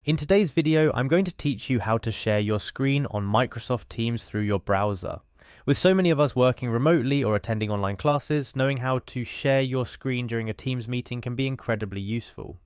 In today's video, I'm going to teach you how to share your screen on Microsoft Teams through your browser. With so many of us working remotely or attending online classes, knowing how to share your screen during a Teams meeting can be incredibly useful.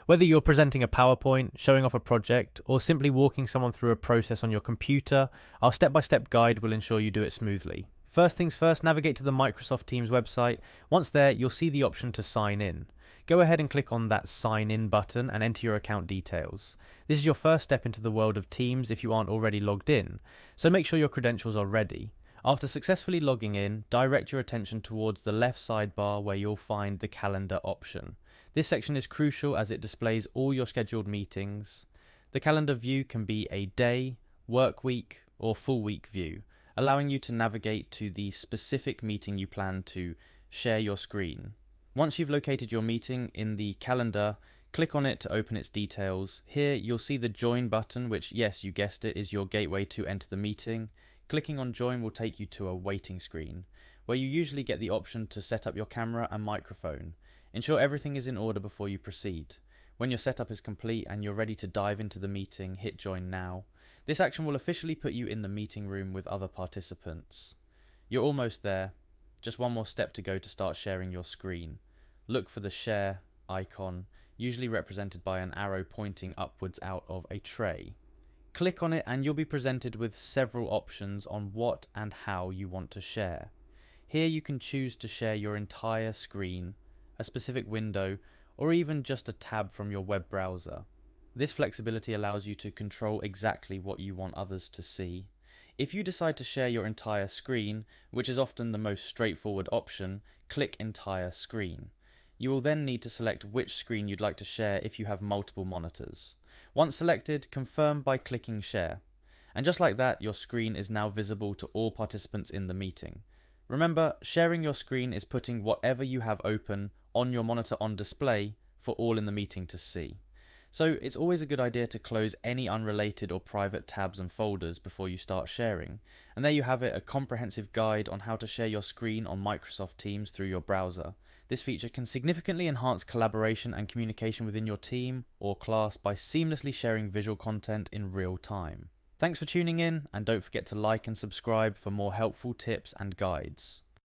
Whether you're presenting a PowerPoint, showing off a project, or simply walking someone through a process on your computer, our step-by-step guide will ensure you do it smoothly. First things first, navigate to the Microsoft Teams website. Once there, you'll see the option to sign in. Go ahead and click on that sign in button and enter your account details. This is your first step into the world of Teams if you aren't already logged in, so make sure your credentials are ready. After successfully logging in, direct your attention towards the left sidebar where you'll find the calendar option. This section is crucial as it displays all your scheduled meetings. The calendar view can be a day, work week, or full week view, allowing you to navigate to the specific meeting you plan to share your screen. Once you've located your meeting in the calendar, click on it to open its details. Here you'll see the join button, which, yes, you guessed it, is your gateway to enter the meeting. Clicking on join will take you to a waiting screen, where you usually get the option to set up your camera and microphone. Ensure everything is in order before you proceed. When your setup is complete and you're ready to dive into the meeting, hit join now. This action will officially put you in the meeting room with other participants. You're almost there. Just one more step to go to start sharing your screen. Look for the share icon, usually represented by an arrow pointing upwards out of a tray. Click on it and you'll be presented with several options on what and how you want to share. Here you can choose to share your entire screen, a specific window, or even just a tab from your web browser. This flexibility allows you to control exactly what you want others to see. If you decide to share your entire screen, which is often the most straightforward option, click Entire Screen. You will then need to select which screen you'd like to share if you have multiple monitors. Once selected, confirm by clicking Share. And just like that, your screen is now visible to all participants in the meeting. Remember, sharing your screen is putting whatever you have open on your monitor on display for all in the meeting to see. So it's always a good idea to close any unrelated or private tabs and folders before you start sharing. And there you have it, a comprehensive guide on how to share your screen on Microsoft Teams through your browser. This feature can significantly enhance collaboration and communication within your team or class by seamlessly sharing visual content in real time. Thanks for tuning in, and don't forget to like and subscribe for more helpful tips and guides.